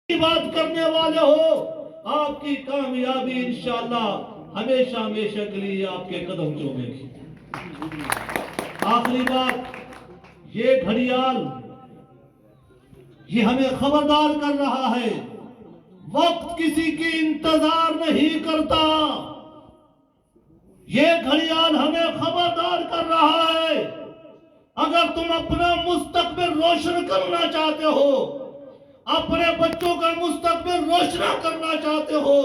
کی بات کرنے والے ہو، آپ کی کامیابی انشاءاللہ ہمیشہ ہمیشہ کے لیے آپ کے قدم چومے گی۔ آخری بات، یہ گھڑیال یہ ہمیں خبردار کر رہا ہے، وقت کسی کی انتظار نہیں کرتا۔ یہ گھڑیال ہمیں خبردار کر رہا ہے، اگر تم اپنا مستقبل روشن کرنا چاہتے ہو، اپنے بچوں کا مستقبل روشن کرنا چاہتے ہو،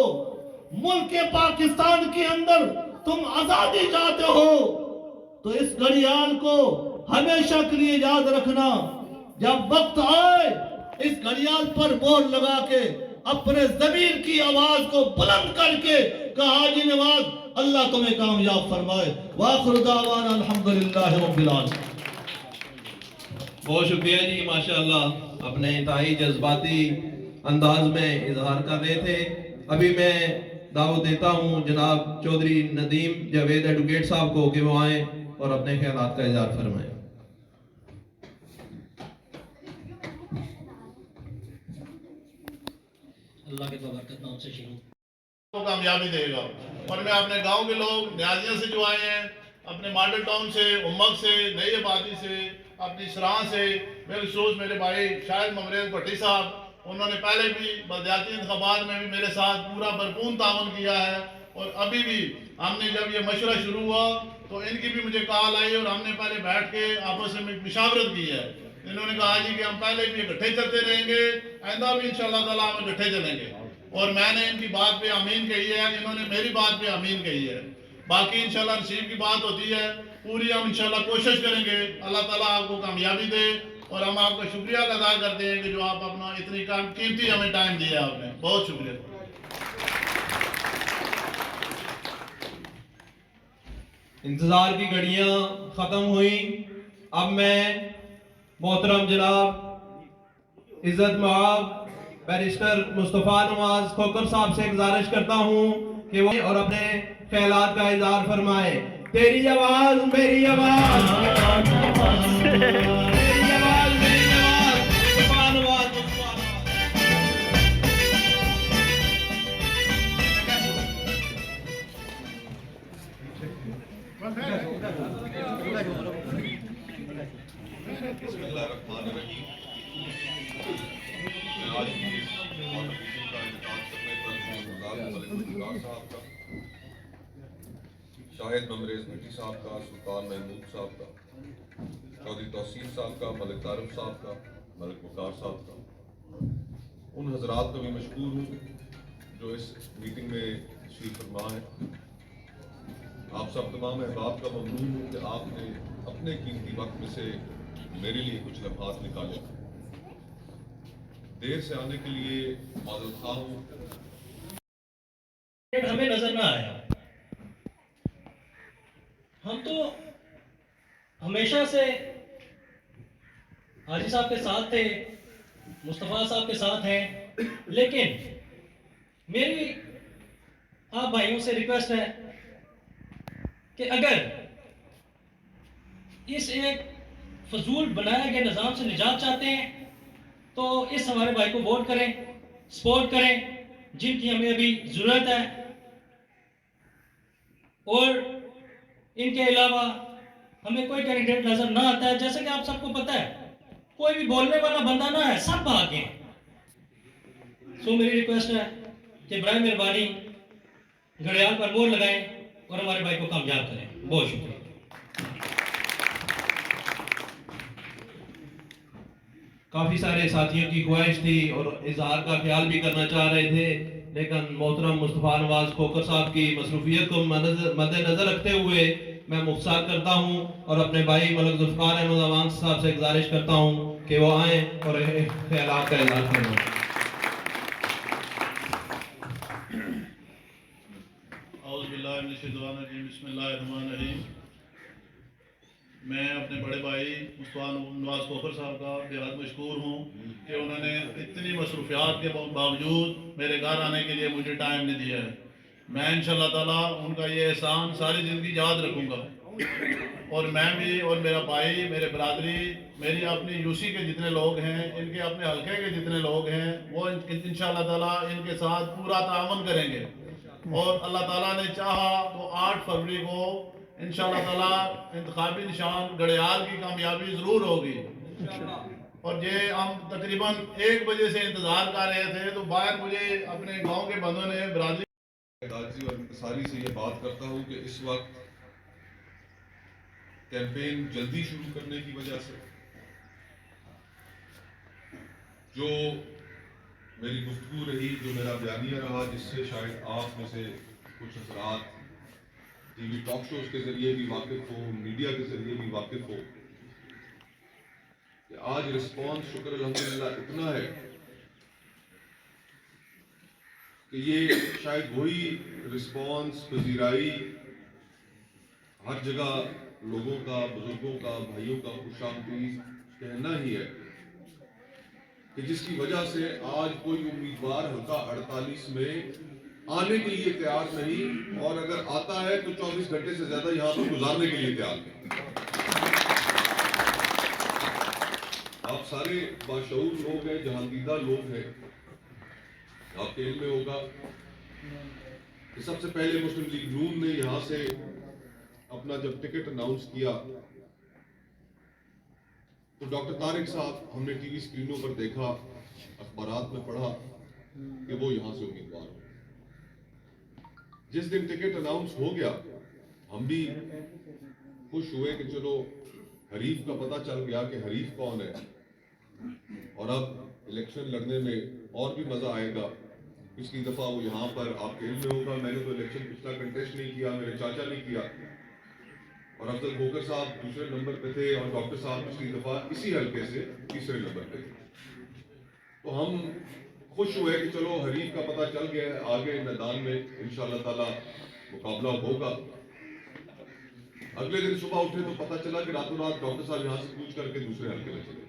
ملک پاکستان کے اندر تم آزادی چاہتے ہو، تو اس گھڑیال کو ہمیشہ کے لیے یاد رکھنا۔ جب وقت آئے اس گھڑیال پر مہر لگا کے اپنے ضمیر کی آواز کو بلند کر کے کہا، حاجی نواز اللہ تمہیں کامیاب فرمائے۔ وآخر دعوانا الحمدللہ رب العالمین۔ بہت شکریہ جی، ماشاءاللہ اپنے انتہائی جذباتی انداز میں اظہار کر رہے تھے۔ ابھی میں دعوت دیتا ہوں جناب چودھری ندیم جاوید ایڈوکیٹ صاحب کو کہ وہ آئیں اور اپنے خیالات کا اظہار فرمائیں۔ اللہ کے بابرکت نام سے شروع کو کامیابی دے گا۔ اور میں اپنے گاؤں کے لوگ نیازیاں سے جو آئے ہیں، اپنے ماڈل ٹاؤن سے، امک سے، نئی آبادی سے، اپنی سراہ سے، بالخصوص میرے بھائی شاہد ممریز بھٹی صاحب، انہوں نے پہلے بھی بلدیاتی انتخابات میں بھی میرے ساتھ پورا بھرپور تعاون کیا ہے، اور ابھی بھی ہم نے جب یہ مشورہ شروع ہوا تو ان کی بھی مجھے کال آئی اور ہم نے پہلے بیٹھ کے آپس میں مشاورت کی ہے۔ انہوں نے کہا جی کہ ہم پہلے بھی اکٹھے چلتے رہیں گے، آئندہ بھی انشاءاللہ تعالیٰ ہم اکٹھے چلیں گے، اور میں نے ان کی بات پہ آمین کہی ہے، انہوں نے میری بات پہ آمین کہی ہے۔ باقی انشاءاللہ نصیب کی بات ہوتی ہے، پوری ہم انشاءاللہ کوشش کریں گے، اللہ تعالیٰ آپ کو کامیابی دے، اور ہم آپ کا شکریہ ادا کرتے ہیں کہ جو آپ اپنا اتنی قیمتی ہمیں ٹائم دیا آپ نے، بہت شکریہ۔ انتظار کی گھڑیاں ختم ہوئیں۔ اب میں محترم جناب عزت مآب بیرسٹر مصطفیٰ نواز کھوکھر صاحب سے گزارش کرتا ہوں کہ وہ اور اپنے خیالات کا اظہار فرمائے۔ تیری آواز میری آواز، تیری آواز میری آواز، مصطفیٰ نواز، مصطفیٰ بسم اللہ الرحمن الرحیم۔ میں آج کی اس کانٹریبیوشن کا انعقاد کرنے پر ملک الفقار صاحب کا، شاہد ممریز بھٹی صاحب کا، سلطان محمود صاحب کا، چودھری توصیف صاحب کا، ملک طارق صاحب کا، ملک وقار صاحب کا، ان حضرات کا بھی مشکور ہوں جو اس میٹنگ میں تشریف فرما ہے۔ آپ سب تمام احباب کا ممنون ہوں کہ آپ نے اپنے قیمتی وقت میں سے میرے لیے کچھ لمحات نکالے۔ دیر سے آنے کے لیے معذرت خواہ ہوں۔ ہمیں نظر نہ آیا، ہم تو ہمیشہ سے حاجی صاحب کے ساتھ تھے، مصطفیٰ صاحب کے ساتھ ہیں، لیکن میری آپ بھائیوں سے ریکویسٹ ہے کہ اگر اس ایک فضول بنایا گئے نظام سے نجات چاہتے ہیں تو اس ہمارے بھائی کو ووٹ کریں، سپورٹ کریں، جن کی ہمیں ابھی ضرورت ہے، اور ان کے علاوہ ہمیں کوئی کینڈیڈیٹ نظر نہ آتا ہے۔ جیسے کہ آپ سب کو پتہ ہے کوئی بھی بولنے والا بندہ نہ ہے، سب بھاگ گئے۔ سو میری ریکویسٹ ہے کہ برائے مہربانی گھڑیال پر مہر لگائیں اور ہمارے بھائی کو کامیاب کریں۔ بہت شکریہ۔ کافی سارے ساتھیوں کی خواہش تھی اور اظہار کا خیال بھی کرنا چاہ رہے تھے، لیکن محترم مصطفیٰ نواز کھوکھر صاحب کی مصروفیت کو مد نظر رکھتے ہوئے میں مختصر کرتا ہوں اور اپنے بھائی ملک ذوالفقار احمد اوان صاحب سے گزارش کرتا ہوں کہ وہ آئیں اور خیالات کا اظہار کریں۔ اعوذ باللہ من الشیطان الرجیم، بسم اللہ الرحمن الرحیم۔ میں اپنے بڑے بھائی مصطفیٰ نواز کھوکھر صاحب کا بہت مشکور ہوں کہ انہوں نے اتنی مصروفیات کے باوجود میرے گھر آنے کے لیے مجھے ٹائم نہیں دیا ہے۔ میں انشاءاللہ تعالیٰ ان کا یہ احسان ساری زندگی یاد رکھوں گا۔ اور میں بھی اور میرا بھائی، میرے برادری، میری اپنی یوسی کے جتنے لوگ ہیں، ان کے اپنے حلقے کے جتنے لوگ ہیں، وہ انشاءاللہ تعالیٰ ان کے ساتھ پورا تعاون کریں گے، اور اللہ تعالیٰ نے چاہا تو 8 فروری کو انشاءاللہ تعالیٰ انتخابی نشان گڑیال کی کامیابی ضرور ہوگی۔ اور یہ ہم تقریباً 1 بجے سے انتظار کر رہے تھے، تو باہر مجھے اپنے گاؤں کے بندوں نے برادری عاجزی اور انکساری سے یہ بات کرتا ہوں کہ اس وقت کیمپین جلدی شروع کرنے کی وجہ سے جو میری گفتگو رہی، جو میرا بیانیہ رہا، جس سے شاید آپ میں سے کچھ حضرات ٹی وی ٹاک شوز کے ذریعے بھی واقف ہو، میڈیا کے ذریعے بھی واقف ہو، کہ آج رسپانس شکر الحمدللہ اتنا ہے کہ یہ شاید وہی رسپانس، پذیرائی ہر جگہ لوگوں کا، بزرگوں کا، بھائیوں کا خوش آمدید کہنا ہی ہے، کہ جس کی وجہ سے آج کوئی امیدوار حلقہ 48 میں آنے کے لیے تیار نہیں، اور اگر آتا ہے تو 24 گھنٹے سے زیادہ یہاں پر گزارنے کے لیے تیار نہیں۔ آپ سارے باشعور لوگ ہیں، جہاندیدہ لوگ ہیں، آپ کے علم میں ہوگا کہ سب سے پہلے مسلم لیگ نون نے یہاں سے اپنا جب ٹکٹ اناؤنس کیا تو ڈاکٹر طارق صاحب ہم نے ٹی وی اسکرینوں پر دیکھا، اخبارات میں پڑھا کہ وہ یہاں سے امیدوار ہو۔ جس دن ٹکٹ اناؤنس ہو گیا ہم بھی خوش ہوئے کہ چلو حریف کا پتہ چل گیا کہ حریف کون ہے، اور اب الیکشن لڑنے میں اور بھی مزہ آئے گا۔ پچھلی دفعہ وہ یہاں پر آپ کے علم میں ہوگا، میں نے تو الیکشن پچھلا کنٹیسٹ نہیں کیا، میرے چاچا نے کیا، اور افضل کھوکھر صاحب دوسرے نمبر پہ تھے، اور ڈاکٹر صاحب پچھلی دفعہ اسی حلقے سے تیسرے نمبر پہ تھے۔ تو ہم خوش ہوئے کہ چلو حریف کا پتہ چل گیا ہے، آگے میدان میں انشاءاللہ تعالی مقابلہ ہوگا۔ اگلے دن صبح اٹھے تو پتہ چلا کہ راتوں رات ڈاکٹر صاحب یہاں سے کوچ کر کے دوسرے حلقے میں چلے۔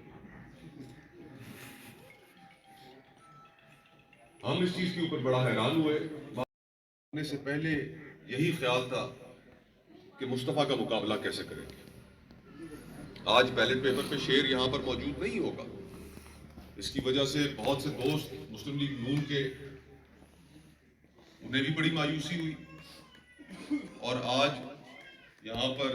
ہم اس چیز کے اوپر بڑا حیران ہوئے۔ آنے سے پہلے یہی خیال تھا کہ مصطفیٰ کا مقابلہ کیسے کریں گے۔ آج بیلٹ پیپر پہ شیر یہاں پر موجود نہیں ہوگا، اس کی وجہ سے بہت سے دوست مسلم لیگ نون کے، انہیں بھی بڑی مایوسی ہوئی، اور آج یہاں پر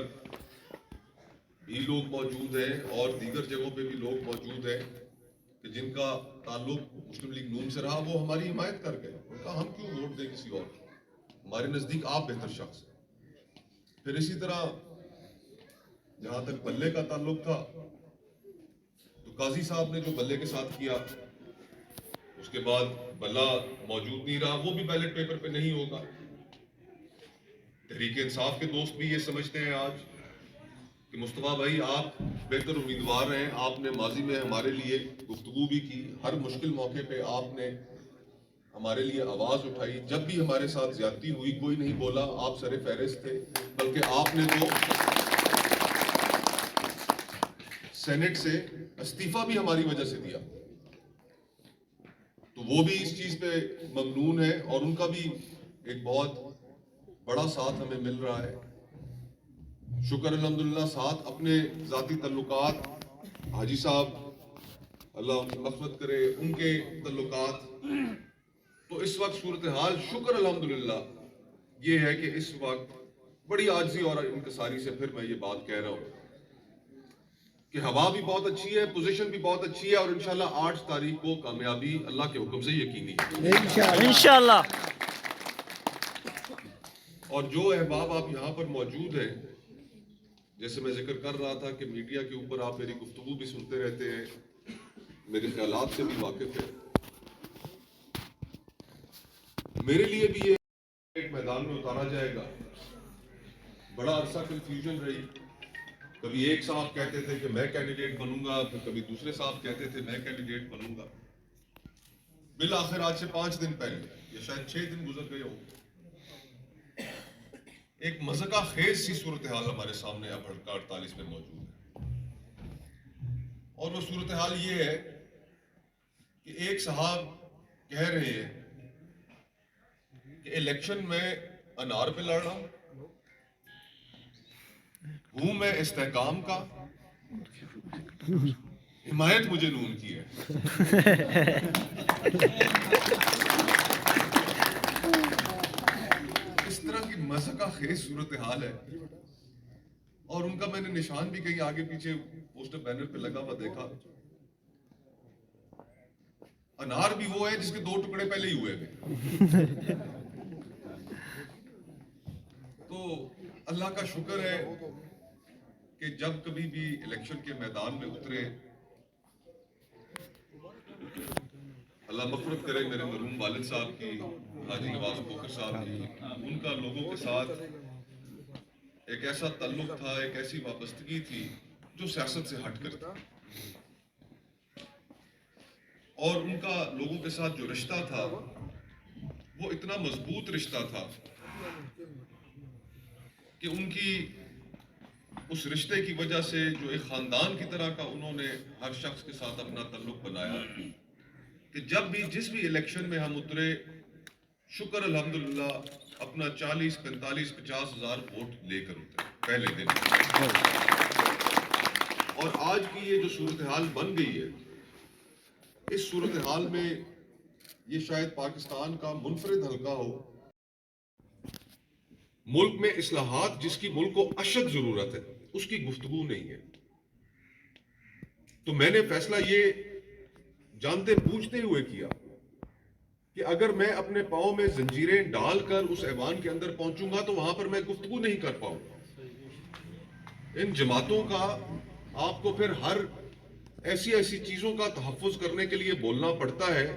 بھی لوگ موجود ہیں اور دیگر جگہوں پہ بھی لوگ موجود ہیں کہ جن کا تعلق مسلم لیگ نون سے رہا، وہ ہماری حمایت کر گئے۔ ان کا ہم کیوں ووٹ دیں کسی اور کو، ہمارے نزدیک آپ بہتر شخص ہیں۔ پھر اسی طرح جہاں تک بلے کا تعلق تھا تو قاضی صاحب نے جو بلے کے ساتھ کیا، اس کے بعد بلہ موجود نہیں رہا، وہ بھی بیلٹ پیپر پہ نہیں ہوگا۔ تحریک انصاف کے دوست بھی یہ سمجھتے ہیں آج کہ مصطفیٰ بھائی آپ بہتر امیدوار ہیں، آپ نے ماضی میں ہمارے لیے گفتگو بھی کی، ہر مشکل موقع پہ آپ نے ہمارے لیے آواز اٹھائی، جب بھی ہمارے ساتھ زیادتی ہوئی کوئی نہیں بولا، آپ سر فہرست تھے، بلکہ آپ نے تو سینٹ سے استعفیٰ بھی ہماری وجہ سے دیا، تو وہ بھی اس چیز پہ ممنون ہے، اور ان کا بھی ایک بہت بڑا ساتھ ہمیں مل رہا ہے۔ شکر الحمدللہ ساتھ اپنے ذاتی تعلقات، حاجی صاحب اللہ ان کی مغفرت کرے، ان کے تعلقات، تو اس وقت صورتحال شکر الحمدللہ یہ ہے کہ اس وقت بڑی عاجزی اور انکساری سے پھر میں یہ بات کہہ رہا ہوں کہ ہوا بھی بہت اچھی ہے، پوزیشن بھی بہت اچھی ہے، اور انشاءاللہ 8 تاریخ کو کامیابی اللہ کے حکم سے یقینی ہے انشاءاللہ۔ اور جو احباب آپ یہاں پر موجود ہیں، جیسے میں ذکر کر رہا تھا کہ میڈیا کے اوپر آپ میری گفتگو بھی سنتے رہتے ہیں، میرے خیالات سے بھی واقف ہیں، میرے لیے بھی یہ ایک میدان میں اتارا جائے گا۔ بڑا عرصہ کنفیوژن رہی، کبھی ایک صاحب کہتے تھے کہ میں کینڈیڈیٹ بنوں گا، پھر کبھی دوسرے صاحب کہتے تھے میں کینڈیڈیٹ بنوں گا۔ بالآخر آج سے 5 دن پہلے یا شاید 6 دن گزر گئے ہوں، ایک مذہقہ خیز سی صورتحال ہمارے سامنے اب حلقہ 48 میں موجود ہے، اور وہ صورتحال یہ ہے کہ ایک صاحب کہہ رہے ہیں کہ الیکشن میں انار پہ لڑ رہا ہوں، ہوں میں استحکام کا، حمایت مجھے نون کی ہے۔ اس طرح کی مضحکہ خیز صورتحال ہے، اور ان کا میں نے نشان بھی کہیں آگے پیچھے پوسٹر بینر پہ لگا ہوا دیکھا۔ انار بھی وہ ہے جس کے 2 ٹکڑے پہلے ہی ہوئے تھے۔ تو اللہ کا شکر ہے کہ جب کبھی بھی الیکشن کے میدان میں اترے، اللہ مغفرت کرے میرے مرحوم والد صاحب کی، حاجی نواز کھوکھر صاحب کی، ان کا لوگوں کے ساتھ ایک ایسا تعلق تھا، ایک ایسی وابستگی تھی جو سیاست سے ہٹ کر تھی، اور ان کا لوگوں کے ساتھ جو رشتہ تھا وہ اتنا مضبوط رشتہ تھا کہ ان کی اس رشتے کی وجہ سے جو ایک خاندان کی طرح کا انہوں نے ہر شخص کے ساتھ اپنا تعلق بنایا، کہ جب بھی جس بھی الیکشن میں ہم اترے، شکر الحمدللہ اپنا 40 45 50 ہزار ووٹ لے کر اترے پہلے دن۔ اور آج کی یہ جو صورتحال بن گئی ہے، اس صورتحال میں یہ شاید پاکستان کا منفرد حلقہ ہو ملک میں اصلاحات جس کی ملک کو اشد ضرورت ہے، اس کی گفتگو نہیں ہے۔ تو میں نے فیصلہ یہ جانتے بوجھتے ہوئے کیا کہ اگر میں اپنے پاؤں میں زنجیریں ڈال کر اس ایوان کے اندر پہنچوں گا تو وہاں پر میں گفتگو نہیں کر پاؤں گا۔ ان جماعتوں کا آپ کو پھر ہر ایسی چیزوں کا تحفظ کرنے کے لیے بولنا پڑتا ہے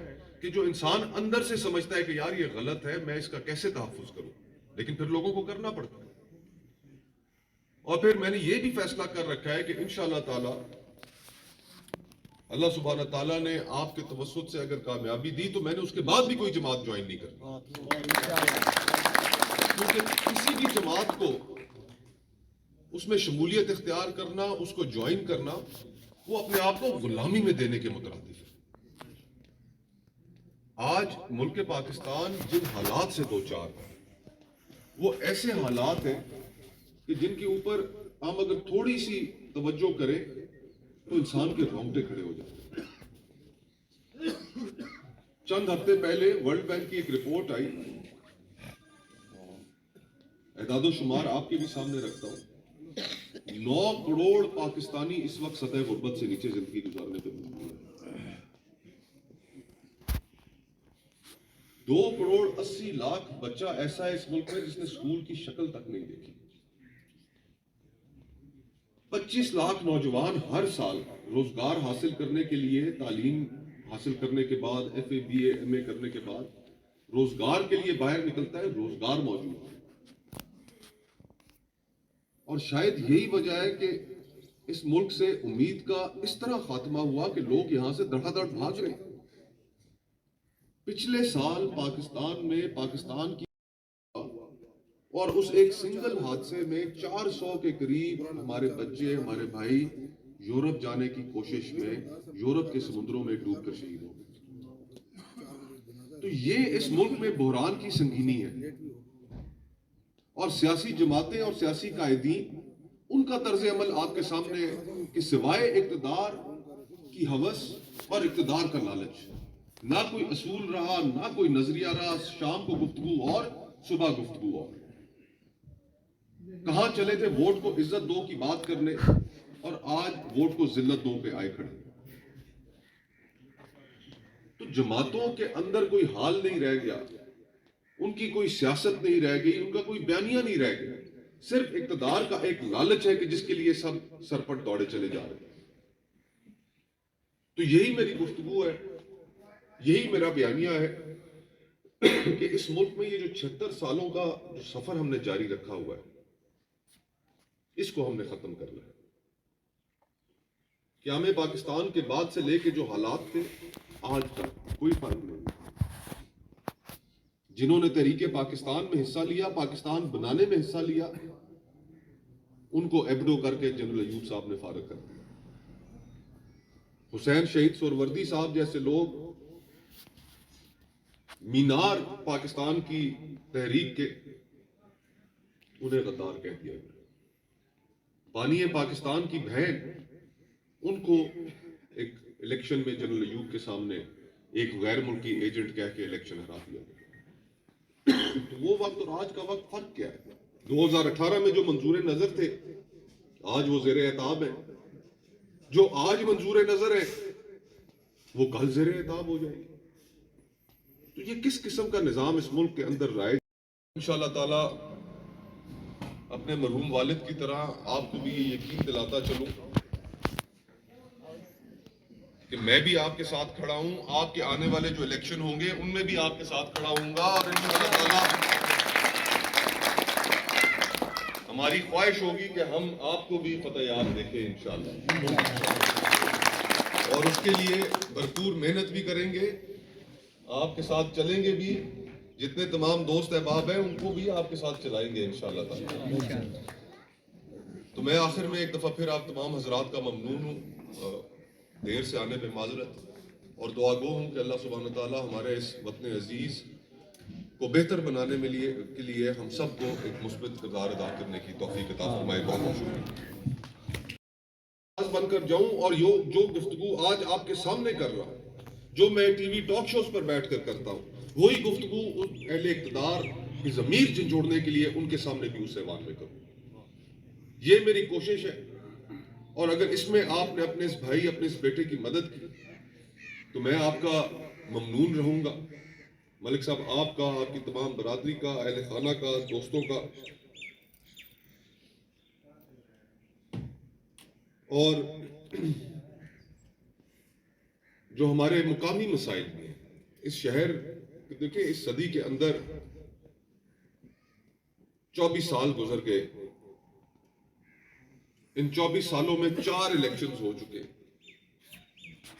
کہ جو انسان اندر سے سمجھتا ہے کہ یار یہ غلط ہے، میں اس کا کیسے تحفظ کروں، لیکن پھر لوگوں کو کرنا پڑتا ہے۔ اور پھر میں نے یہ بھی فیصلہ کر رکھا ہے کہ انشاءاللہ تعالی اللہ سبحانہ تعالیٰ نے آپ کے توسط سے اگر کامیابی دی تو میں نے اس کے بعد بھی کوئی جماعت جوائن نہیں کرنی، کیونکہ کسی بھی جماعت کو اس میں شمولیت اختیار کرنا، اس کو جوائن کرنا، وہ اپنے آپ کو غلامی میں دینے کے مترادف ہے۔ آج ملک پاکستان جن حالات سے دوچار ہے وہ ایسے حالات ہیں کہ جن کے اوپر ہم اگر تھوڑی سی توجہ کریں تو انسان کے رونگٹے کھڑے ہو جاتے ہیں۔ چند ہفتے پہلے ورلڈ بینک کی ایک رپورٹ آئی، اعداد و شمار آپ کے بھی سامنے رکھتا ہوں۔ 9 کروڑ پاکستانی اس وقت سطح غربت سے نیچے زندگی گزارنے پہ مجبور ہے۔ 2 کروڑ 80 لاکھ بچہ ایسا ہے اس ملک میں جس نے اسکول کی شکل تک نہیں دیکھی۔ 25 لاکھ نوجوان ہر سال روزگار حاصل کرنے کے لیے، تعلیم حاصل کرنے کے بعد، F A B A M A کرنے کے بعد روزگار کے لیے باہر نکلتا ہے، روزگار موجود ہے۔ اور شاید یہی وجہ ہے کہ اس ملک سے امید کا اس طرح خاتمہ ہوا کہ لوگ یہاں سے دھڑا دھڑ بھاگ رہے ہیں۔ پچھلے سال پاکستان میں پاکستان کی اور اس ایک سنگل حادثے میں 400 کے قریب ہمارے بچے، ہمارے بھائی یورپ جانے کی کوشش میں یورپ کے سمندروں میں ڈوب کر شہید ہو گئے۔ تو یہ اس ملک میں بحران کی سنگینی ہے، اور سیاسی جماعتیں اور سیاسی قائدین ان کا طرز عمل آپ کے سامنے ہے کہ سوائے اقتدار کی ہوس اور اقتدار کا لالچ نہ کوئی اصول رہا، نہ کوئی نظریہ رہا۔ شام کو گفتگو اور صبح گفتگو اور، کہاں چلے تھے ووٹ کو عزت دو کی بات کرنے، اور آج ووٹ کو ذلت دو پہ آئے کھڑے۔ تو جماعتوں کے اندر کوئی حال نہیں رہ گیا، ان کی کوئی سیاست نہیں رہ گئی، ان کا کوئی بیانیہ نہیں رہ گیا، صرف اقتدار کا ایک لالچ ہے کہ جس کے لیے سب سرپٹ دوڑے چلے جا رہے ہیں۔ تو یہی میری گفتگو ہے، یہی میرا بیانیہ ہے کہ اس ملک میں یہ جو 76 سالوں کا جو سفر ہم نے جاری رکھا ہوا ہے، اس کو ہم نے ختم کرنا ہے۔ قیام پاکستان کے بعد سے لے کے جو حالات تھے آج تک کوئی فرق نہیں۔ جنہوں نے تحریک پاکستان میں حصہ لیا، پاکستان بنانے میں حصہ لیا، ان کو ایبڈو کر کے جنرل ایوب صاحب نے فارغ کر دیا۔ حسین شہید سہروردی صاحب جیسے لوگ مینار پاکستان کی تحریک کے، انہیں غدار کہہ دیا گیا۔ بانی پاکستان کی بہن، ان کو ایک الیکشن میں جنرل ایوب کے سامنے ایک غیر ملکی ایجنٹ کہہ کے الیکشن ہرا دیا گیا۔ تو وہ وقت اور آج کا وقت فرق کیا ہے؟ 2018 میں جو منظور نظر تھے آج وہ زیر عتاب ہیں، جو آج منظور نظر ہے وہ کل زیر عتاب ہو جائے گی۔ تو یہ کس قسم کا نظام اس ملک کے اندر رائج؟ انشاءاللہ تعالی اپنے مرحوم والد کی طرح آپ کو بھی یہ یقین دلاتا چلوں کہ میں بھی آپ کے ساتھ کھڑا ہوں، آپ کے آنے والے جو الیکشن ہوں گے ان میں بھی آپ کے ساتھ کھڑا ہوں گا، اور انشاءاللہ تعالی ہماری خواہش ہوگی کہ ہم آپ کو بھی فتح یاب دیکھیں انشاءاللہ، اور اس کے لیے بھرپور محنت بھی کریں گے، آپ کے ساتھ چلیں گے بھی، جتنے تمام دوست احباب ہیں ان کو بھی آپ کے ساتھ چلائیں گے انشاءاللہ تعالی۔ تو میں آخر میں ایک دفعہ پھر آپ تمام حضرات کا ممنون ہوں، دیر سے آنے پہ معذرت، اور دعا گو ہوں کہ اللہ سبحانہ تعالیٰ ہمارے اس وطن عزیز کو بہتر بنانے کے لیے ہم سب کو ایک مثبت کردار ادا کرنے کی توفیق عطا فرمائے۔ بہت بہت شکریہ۔ آواز بن کر جاؤں اور جو گفتگو آج آپ کے سامنے کر رہا ہوں، جو میں ٹی وی ٹاک شوز پر بیٹھ کر کرتا ہوں، وہی گفتگو اہل اقتدار کی ضمیر جھنجھوڑنے کے لیے ان کے سامنے بھی اس ایوان میں کروں۔ یہ میری کوشش ہے، اور اگر اس میں آپ نے اپنے اس بھائی، اپنے اس بیٹے کی مدد کی تو میں آپ کا ممنون رہوں گا۔ ملک صاحب آپ کا، آپ کی تمام برادری کا، اہل خانہ کا، دوستوں کا، اور جو ہمارے مقامی مسائل میں ہیں اس شہر، دیکھیں اس صدی کے اندر 24 سال گزر گئے، ان 24 سالوں میں 4 الیکشنز ہو چکے،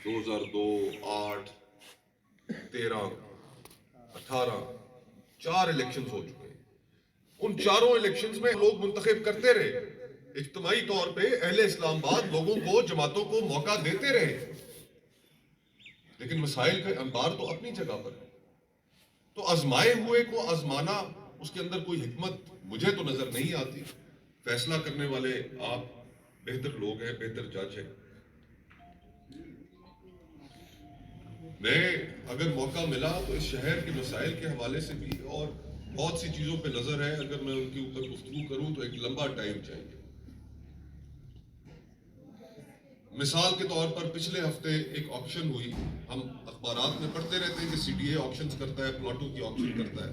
2002، 8، 13، 18، 4 الیکشنز ہو چکے۔ ان چاروں الیکشنز میں لوگ منتخب کرتے رہے، اجتماعی طور پہ اہل اسلام آباد لوگوں کو، جماعتوں کو موقع دیتے رہے، لیکن مسائل کا انبار تو اپنی جگہ پر ہے۔ تو آزمائے ہوئے کو آزمانا، اس کے اندر کوئی حکمت مجھے تو نظر نہیں آتی۔ فیصلہ کرنے والے آپ بہتر لوگ ہیں، بہتر جج ہیں۔ میں اگر موقع ملا تو اس شہر کے مسائل کے حوالے سے بھی اور بہت سی چیزوں پہ نظر ہے، اگر میں ان کے اوپر گفتگو کروں تو ایک لمبا ٹائم چاہیے۔ مثال کے طور پر پچھلے ہفتے ایک آکشن ہوئی، ہم اخبارات میں پڑھتے رہتے ہیں کہ سی ڈی اے آکشنز کرتا ہے، پلاٹوں کی آکشن کرتا ہے،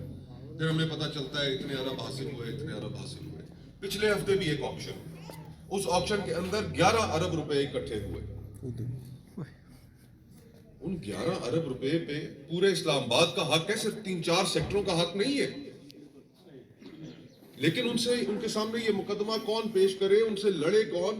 پھر ہمیں پتہ چلتا ہے اتنے ارب حاصل ہوئے، اتنے ارب حاصل ہوئے۔ پچھلے ہفتے بھی ایک آکشن ہوئی، اس آکشن کے اندر 11 ارب روپے اکٹھے ہوئے۔ ان 11 ارب روپے پہ پورے اسلام آباد کا حق ہے، صرف 3-4 سیکٹروں کا حق نہیں ہے۔ لیکن ان کے سامنے یہ مقدمہ کون پیش کرے، ان سے لڑے کون؟